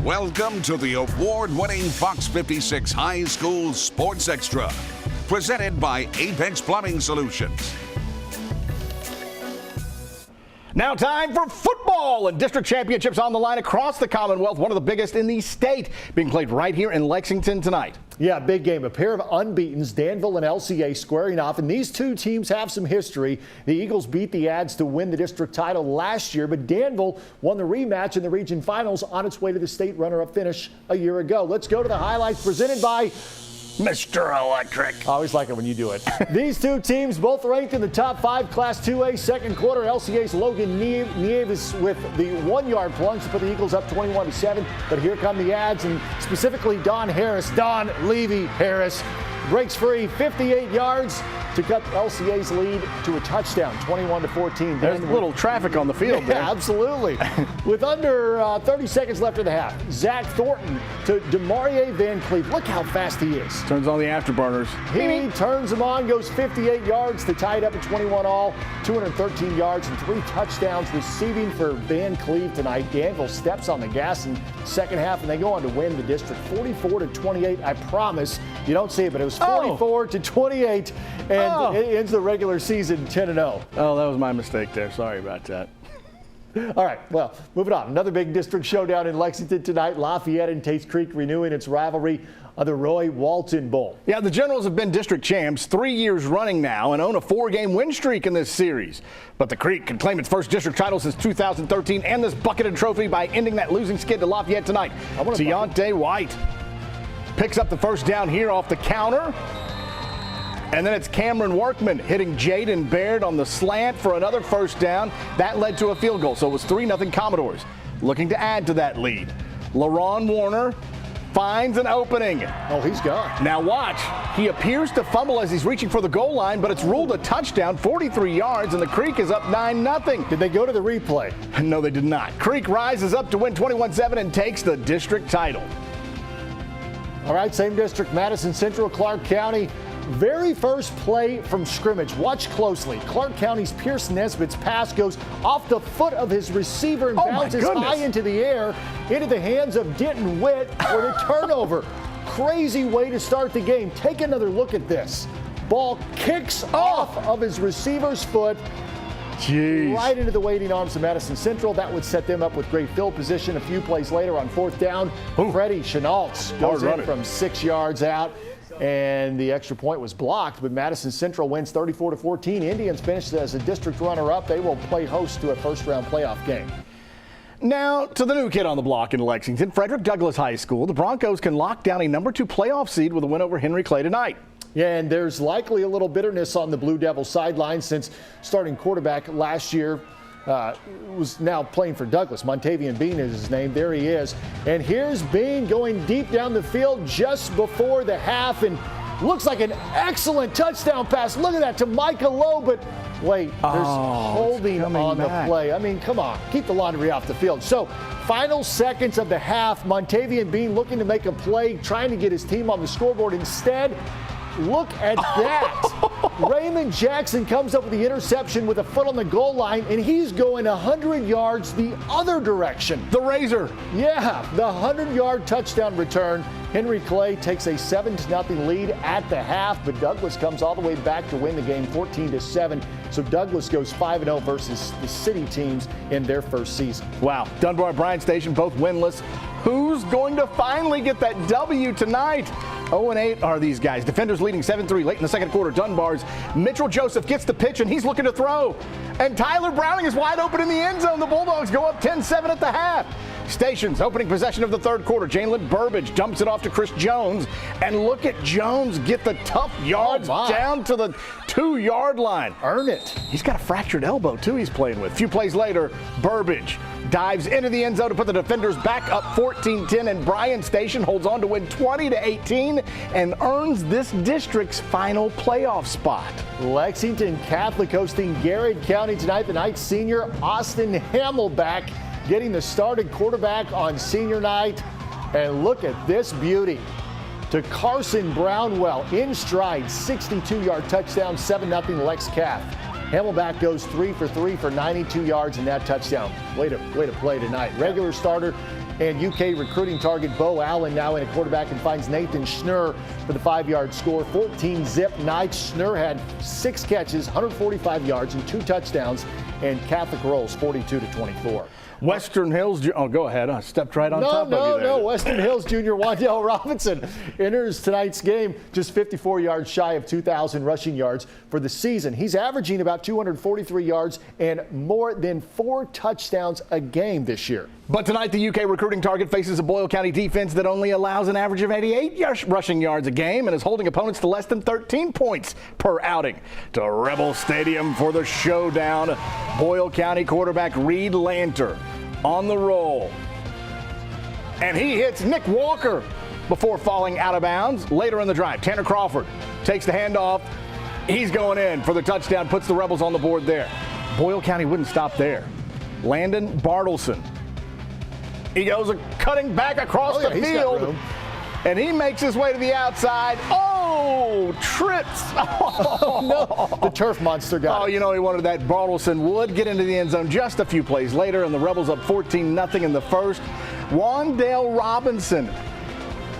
Welcome to the award-winning Fox 56 High School Sports Extra, presented by Apex Plumbing Solutions. Now time for football, and district championships on the line across the Commonwealth, one of the biggest in the state, being played right here in Lexington tonight. Yeah, big game. A pair of unbeatens, Danville and LCA, squaring off, and these two teams have some history. The Eagles beat the Ads to win the district title last year, but Danville won the rematch in the region finals on its way to the state runner-up finish a year ago. Let's go to the highlights presented by Mr. Electric. I always like it when you do it. These two teams both ranked in the top 5 Class 2A second quarter. LCA's Logan Nieves with the 1-yard plunge to put the Eagles up 21-7. But here come the Ads, and specifically Don Levy Harris breaks free 58 yards to cut LCA's lead to a touchdown, 21-14. There's a little traffic on the field there. Yeah, absolutely. With under 30 seconds left in the half, Zach Thornton to Demarie Van Cleve. Look how fast he is. Turns on the afterburners. He turns them on, goes 58 yards to tie it up at 21 all, 213 yards and 3 touchdowns receiving for Van Cleve tonight. Danville steps on the gas in the second half, and they go on to win the district 44-28. I promise you don't see it, but it was 44-28, and it ends the regular season 10-0. Oh, that was my mistake there. Sorry about that. All right, well, moving on. Another big district showdown in Lexington tonight. Lafayette and Tates Creek renewing its rivalry of the Roy Walton Bowl. Yeah, the Generals have been district champs 3 years running now and own a 4-game win streak in this series. But the Creek can claim its first district title since 2013 and this bucketed trophy by ending that losing skid to Lafayette tonight. Deontay White picks up the first down here off the counter. And then it's Cameron Workman hitting Jaden Baird on the slant for another first down. That led to a field goal, so it was 3-0 Commodores. Looking to add to that lead. LaRon Warner finds an opening. Oh, he's gone. Now watch. He appears to fumble as he's reaching for the goal line, but it's ruled a touchdown, 43 yards, and the Creek is up 9-0. Did they go to the replay? No, they did not. Creek rises up to win 21-7 and takes the district title. All right, same district, Madison Central, Clark County. Very first play from scrimmage. Watch closely. Clark County's Pierce Nesbitt's pass goes off the foot of his receiver and bounces high into the air into the hands of Denton Witt for the turnover. Crazy way to start the game. Take another look at this. Ball kicks off of his receiver's foot. Jeez. Right into the waiting arms of Madison Central. That would set them up with great field position. A few plays later on 4th down, Freddie Chenaults goes in from 6 yards out. And the extra point was blocked, but Madison Central wins 34-14. Indians finished as a district runner-up. They will play host to a first-round playoff game. Now to the new kid on the block in Lexington, Frederick Douglass High School. The Broncos can lock down a number 2 playoff seed with a win over Henry Clay tonight. Yeah, and there's likely a little bitterness on the Blue Devils sideline since starting quarterback last year was now playing for Douglas. Montavian Bean is his name. There he is. And here's Bean going deep down the field just before the half, and looks like an excellent touchdown pass. Look at that to Micah Lowe, but wait, there's holding on the play. I mean, come on, keep the laundry off the field. So final seconds of the half, Montavian Bean looking to make a play, trying to get his team on the scoreboard. Instead, look at that. Raymond Jackson comes up with the interception with a foot on the goal line, and he's going 100 yards the other direction. The Razor. Yeah, the 100-yard touchdown return. Henry Clay takes a 7-0 lead at the half, but Douglas comes all the way back to win the game 14-7. So Douglas goes 5-0 versus the city teams in their first season. Wow. Dunbar and Bryan Station both winless. Who's going to finally get that W tonight? 0-8 are these guys. Defenders leading 7-3 late in the second quarter. Dunbar's Mitchell Joseph gets the pitch, and he's looking to throw. And Tyler Browning is wide open in the end zone. The Bulldogs go up 10-7 at the half. Station's opening possession of the third quarter. Jalen Burbage dumps it off to Chris Jones. And look at Jones get the tough yards down to the 2-yard line. Earn it. He's got a fractured elbow, too, he's playing with. A few plays later, Burbage dives into the end zone to put the defenders back up 14-10, and Bryan Station holds on to win 20-18 and earns this district's final playoff spot. Lexington Catholic hosting Garrett County tonight. The night senior Austin Hamelback getting the starting quarterback on senior night. And look at this beauty. To Carson Brownwell in stride, 62-yard touchdown, 7-0 Lex Cath. Hamelback goes 3 for 3 for 92 yards in that touchdown. Way to play tonight. Regular starter And UK recruiting target Bo Allen now in at quarterback and finds Nathan Schnurr for the 5-yard score. 14-zip night. Schnurr had 6 catches, 145 yards, and 2 touchdowns. And Catholic rolls 42-24. Western Hills, oh, go ahead. I stepped right on top of you there. No. Western Hills junior Wandale Robinson enters tonight's game just 54 yards shy of 2,000 rushing yards for the season. He's averaging about 243 yards and more than 4 touchdowns a game this year. But tonight, the UK recruiting target faces a Boyle County defense that only allows an average of 88 rushing yards a game and is holding opponents to less than 13 points per outing. To Rebel Stadium for the showdown, Boyle County quarterback Reed Lanter on the roll. And he hits Nick Walker before falling out of bounds. Later in the drive, Tanner Crawford takes the handoff. He's going in for the touchdown, puts the Rebels on the board there. Boyle County wouldn't stop there. Landon Bartleson. He goes cutting back across the field, and he makes his way to the outside. Oh, trips. Oh, no. The turf monster got it. Oh, you know he wanted that. Bartleson would get into the end zone just a few plays later, and the Rebels up 14-0 in the first. Wandale Robinson,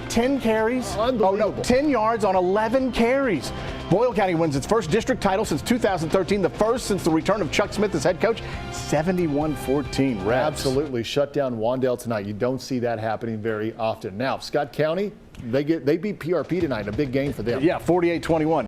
10 carries. Unbelievable. 10 yards on 11 carries. Boyle County wins its first district title since 2013, the first since the return of Chuck Smith as head coach, 71-14 Rebs. Absolutely shut down Wandale tonight. You don't see that happening very often. Now, Scott County, they beat PRP tonight, a big game for them. Yeah, 48-21.